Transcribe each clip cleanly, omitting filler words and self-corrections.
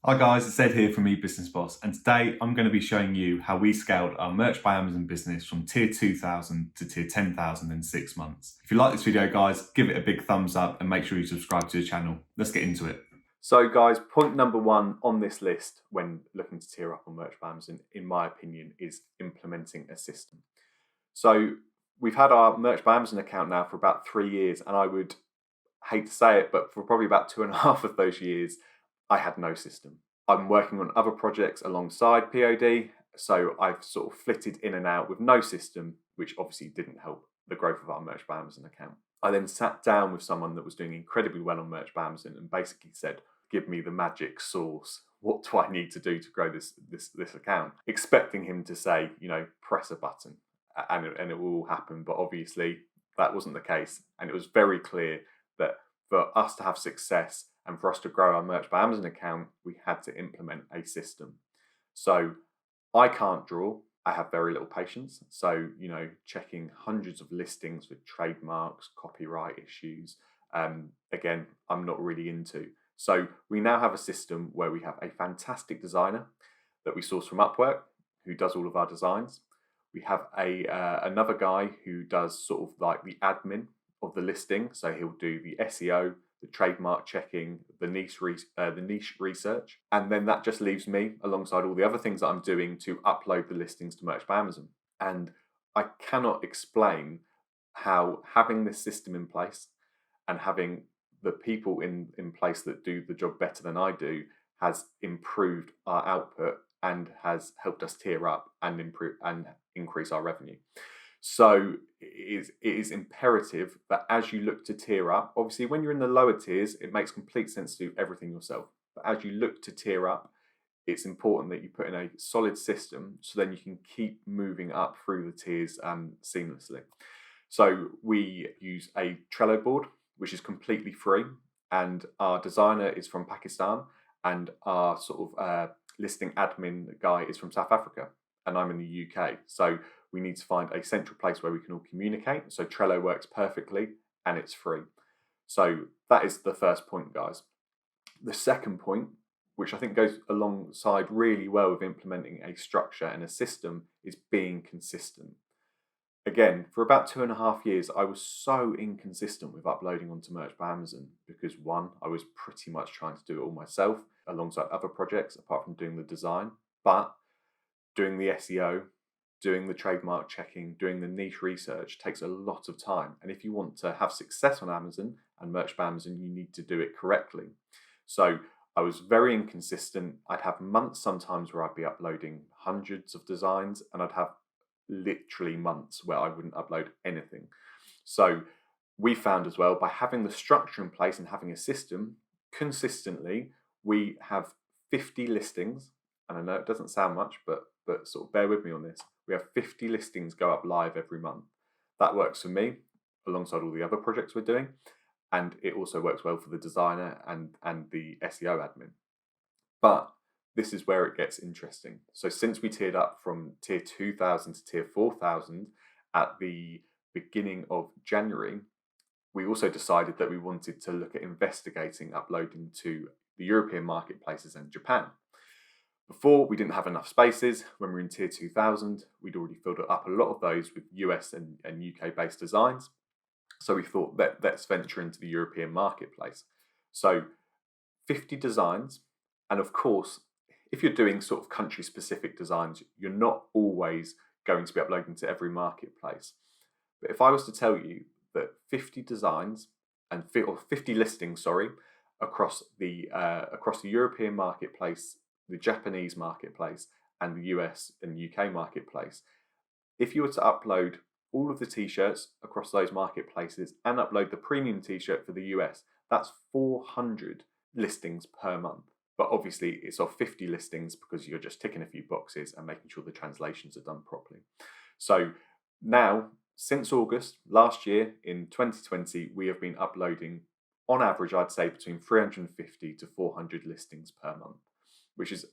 Hi guys, it's Ed here from eBusiness Boss, and today I'm going to be showing you how we scaled our Merch by Amazon business from tier 2000 to tier 10,000 in 6 months. If you like this video, guys, give it a big thumbs up and make sure you subscribe to the channel. Let's get into it. So guys, point number one on this list when looking to tier up on Merch by Amazon, in my opinion, is implementing a system. So we've had our Merch by Amazon account now for about 3 years, and I would hate to say it, but for probably about 2.5 of those years, I had no system. I'm working on other projects alongside POD, so I've sort of flitted in and out with no system, which obviously didn't help the growth of our Merch by Amazon account. I then sat down with someone that was doing incredibly well on Merch by Amazon and basically said, give me the magic sauce. What do I need to do to grow this account? Expecting him to say, press a button and it will all happen. But obviously that wasn't the case. And it was very clear that for us to have success and for us to grow our Merch by Amazon account, we had to implement a system. So I can't draw. I have very little patience. So, checking hundreds of listings with trademarks, copyright issues, again, I'm not really into. So we now have a system where we have a fantastic designer that we source from Upwork, who does all of our designs. We have another guy who does sort of like the admin of the listing. So he'll do the SEO, the trademark checking, the niche research. And then that just leaves me alongside all the other things that I'm doing to upload the listings to Merch by Amazon. And I cannot explain how having this system in place and having the people in place that do the job better than I do has improved our output and has helped us tier up and improve and increase our revenue. So it is imperative that as you look to tier up, obviously when you're in the lower tiers, it makes complete sense to do everything yourself. But as you look to tier up, it's important that you put in a solid system so then you can keep moving up through the tiers seamlessly. So we use a Trello board, which is completely free, and our designer is from Pakistan, and our sort of listing admin guy is from South Africa, and I'm in the UK. So we need to find a central place where we can all communicate. So Trello works perfectly and it's free. So that is the first point, guys. The second point, which I think goes alongside really well with implementing a structure and a system, is being consistent. Again, for about 2.5 years, I was so inconsistent with uploading onto Merch by Amazon because one, I was pretty much trying to do it all myself alongside other projects, apart from doing the design, but doing the SEO, doing the trademark checking, doing the niche research takes a lot of time. And if you want to have success on Amazon and Merch by Amazon, you need to do it correctly. So I was very inconsistent. I'd have months sometimes where I'd be uploading hundreds of designs, and I'd have literally months where I wouldn't upload anything. So we found as well, by having the structure in place and having a system, consistently, we have 50 listings. And I know it doesn't sound much, but sort of bear with me on this. We have 50 listings go up live every month. That works for me alongside all the other projects we're doing. And it also works well for the designer and the SEO admin. But this is where it gets interesting. So since we tiered up from tier 2000 to tier 4000 at the beginning of January, we also decided that we wanted to look at investigating uploading to the European marketplaces and Japan. Before, we didn't have enough spaces. When we were in tier 2000, we'd already filled up a lot of those with US and UK based designs. So we thought let's venture into the European marketplace. So 50 designs. And of course, if you're doing sort of country specific designs, you're not always going to be uploading to every marketplace. But if I was to tell you that 50 designs or 50 listings, across the European marketplace, the Japanese marketplace, and the US and UK marketplace, if you were to upload all of the t-shirts across those marketplaces and upload the premium t-shirt for the US, that's 400 listings per month. But obviously it's of 50 listings because you're just ticking a few boxes and making sure the translations are done properly. So now, since August last year in 2020, we have been uploading on average, I'd say between 350 to 400 listings per month, which is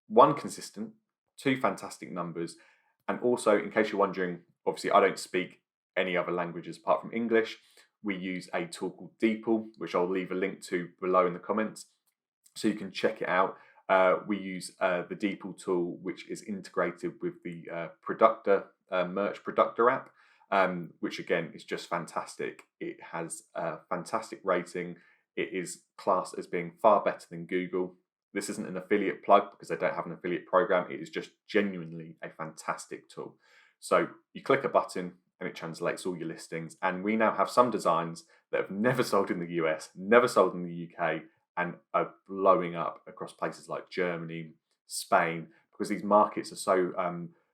one, consistent, two, fantastic numbers. And also, in case you're wondering, obviously I don't speak any other languages apart from English. We use a tool called DeepL, which I'll leave a link to below in the comments, so you can check it out. We use the DeepL tool, which is integrated with the Merch Productor app, which again is just fantastic. It has a fantastic rating. It is classed as being far better than Google. This isn't an affiliate plug because they don't have an affiliate program. It is just genuinely a fantastic tool. So you click a button and it translates all your listings. And we now have some designs that have never sold in the US, never sold in the UK, and are blowing up across places like Germany, Spain, because these markets are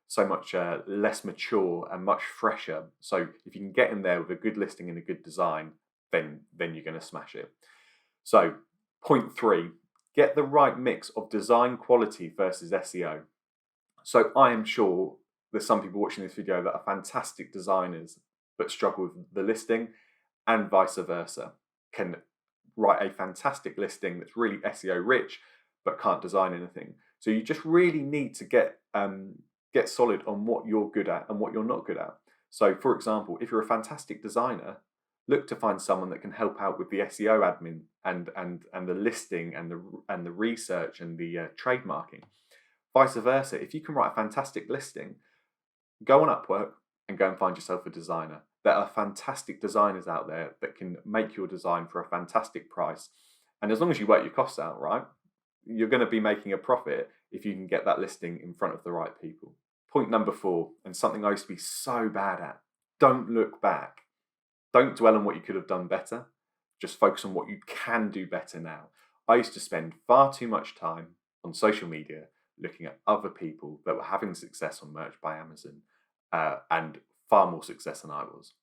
so much less mature and much fresher. So if you can get in there with a good listing and a good design, then you're going to smash it. So point 3, get the right mix of design quality versus SEO. So I am sure there's some people watching this video that are fantastic designers but struggle with the listing, and vice versa, can write a fantastic listing that's really SEO rich but can't design anything. So you just really need to get solid on what you're good at and what you're not good at. So for example, if you're a fantastic designer, look to find someone that can help out with the SEO admin and the listing and the research and the trademarking. Vice versa, if you can write a fantastic listing, go on Upwork and go and find yourself a designer. There are fantastic designers out there that can make your design for a fantastic price. And as long as you work your costs out, right, you're going to be making a profit if you can get that listing in front of the right people. Point number 4, and something I used to be so bad at: don't look back. Don't dwell on what you could have done better. Just focus on what you can do better now. I used to spend far too much time on social media looking at other people that were having success on Merch by Amazon, and far more success than I was.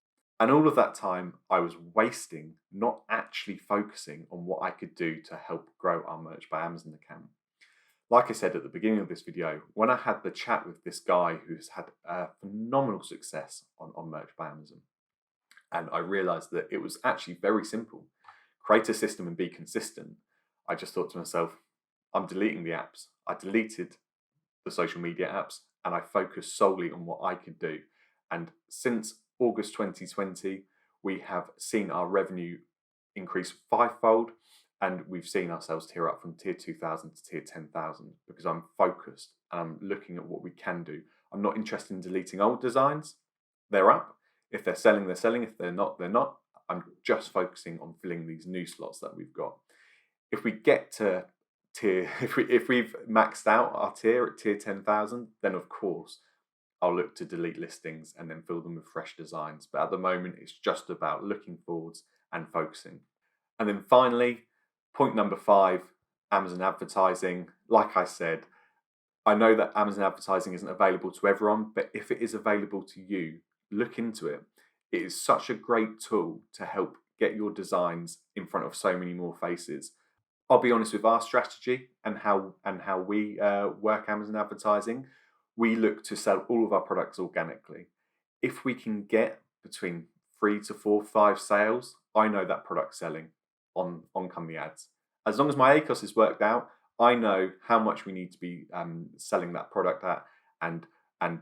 And all of that time I was wasting not actually focusing on what I could do to help grow our Merch by Amazon account. Like I said at the beginning of this video, when I had the chat with this guy who's had phenomenal success on Merch by Amazon, and I realized that it was actually very simple. Create a system and be consistent. I just thought to myself, I'm deleting the apps. I deleted the social media apps and I focused solely on what I could do. And since August 2020, we have seen our revenue increase 5-fold, and we've seen ourselves tier up from tier 2,000 to tier 10,000 because I'm focused and I'm looking at what we can do. I'm not interested in deleting old designs. They're up. If they're selling, they're selling. If they're not, they're not. I'm just focusing on filling these new slots that we've got. If we get to if we've maxed out our tier at tier 10,000, then of course I'll look to delete listings and then fill them with fresh designs. But at the moment, it's just about looking forwards and focusing. And then finally, point number 5, Amazon advertising. Like I said, I know that Amazon advertising isn't available to everyone, but if it is available to you, look into it. It is such a great tool to help get your designs in front of so many more faces. I'll be honest with our strategy and how we work Amazon advertising. We look to sell all of our products organically. If we can get between 3 to 4, 5 sales, I know that product's selling on come the ads. As long as my ACOS is worked out, I know how much we need to be selling that product at, and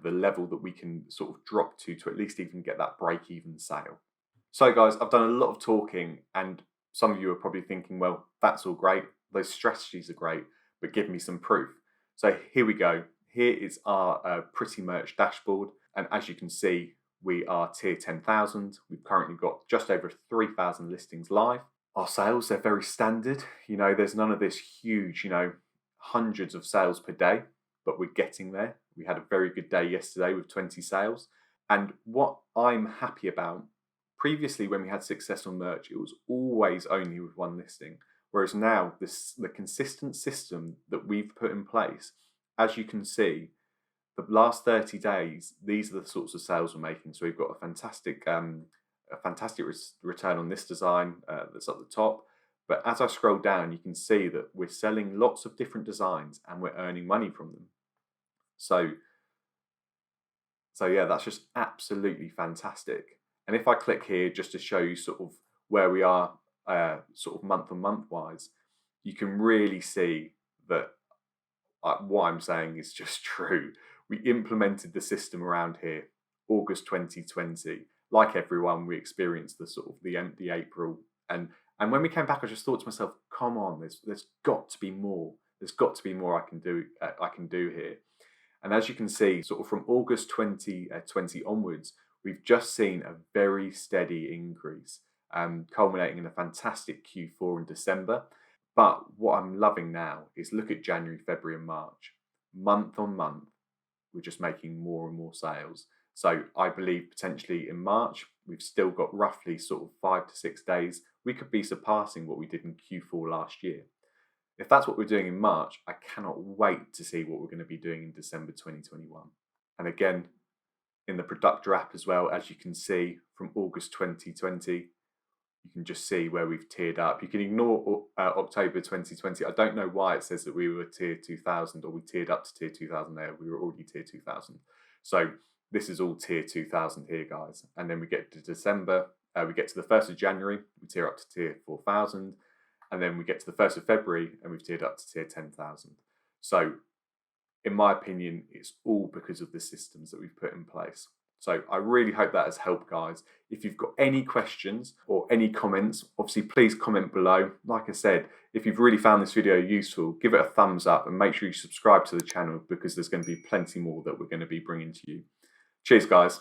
the level that we can sort of drop to at least even get that break-even sale. So guys, I've done a lot of talking, and some of you are probably thinking, well, that's all great, those strategies are great, but give me some proof. So here we go. Here is our Pretty Merch dashboard, and as you can see, we are tier 10,000. We've currently got just over 3,000 listings live. Our sales, they're very standard. You know, there's none of this huge, hundreds of sales per day, but we're getting there. We had a very good day yesterday with 20 sales. And what I'm happy about, previously when we had success on merch, it was always only with one listing. Whereas now, the consistent system that we've put in place, as you can see, the last 30 days, these are the sorts of sales we're making. So we've got a fantastic return on this design that's at the top. But as I scroll down, you can see that we're selling lots of different designs and we're earning money from them. So yeah, that's just absolutely fantastic. And if I click here just to show you sort of where we are sort of month on month wise, you can really see that what I'm saying is just true. We implemented the system around here, August 2020. Like everyone, we experienced the sort of the empty April. And when we came back, I just thought to myself, come on, there's got to be more. There's got to be more I can do here. And as you can see, sort of from August 2020 onwards, we've just seen a very steady increase, culminating in a fantastic Q4 in December. But what I'm loving now is look at January, February, and March. Month on month, we're just making more and more sales. So I believe potentially in March, we've still got roughly sort of 5 to 6 days. We could be surpassing what we did in Q4 last year. If that's what we're doing in March, I cannot wait to see what we're going to be doing in December 2021. And again, in the Productor app as well, as you can see from August 2020, you can just see where we've tiered up. You can ignore October 2020. I don't know why it says that we were tier 2000 or we tiered up to tier 2000 there. We were already tier 2000. So this is all tier 2000 here, guys. And then we get to December, we get to the 1st of January, we tier up to tier 4000. And then we get to the 1st of February and we've tiered up to tier 10,000. So in my opinion, it's all because of the systems that we've put in place. So I really hope that has helped, guys. If you've got any questions or any comments, obviously please comment below. Like I said, if you've really found this video useful, give it a thumbs up and make sure you subscribe to the channel because there's going to be plenty more that we're going to be bringing to you. Cheers, guys.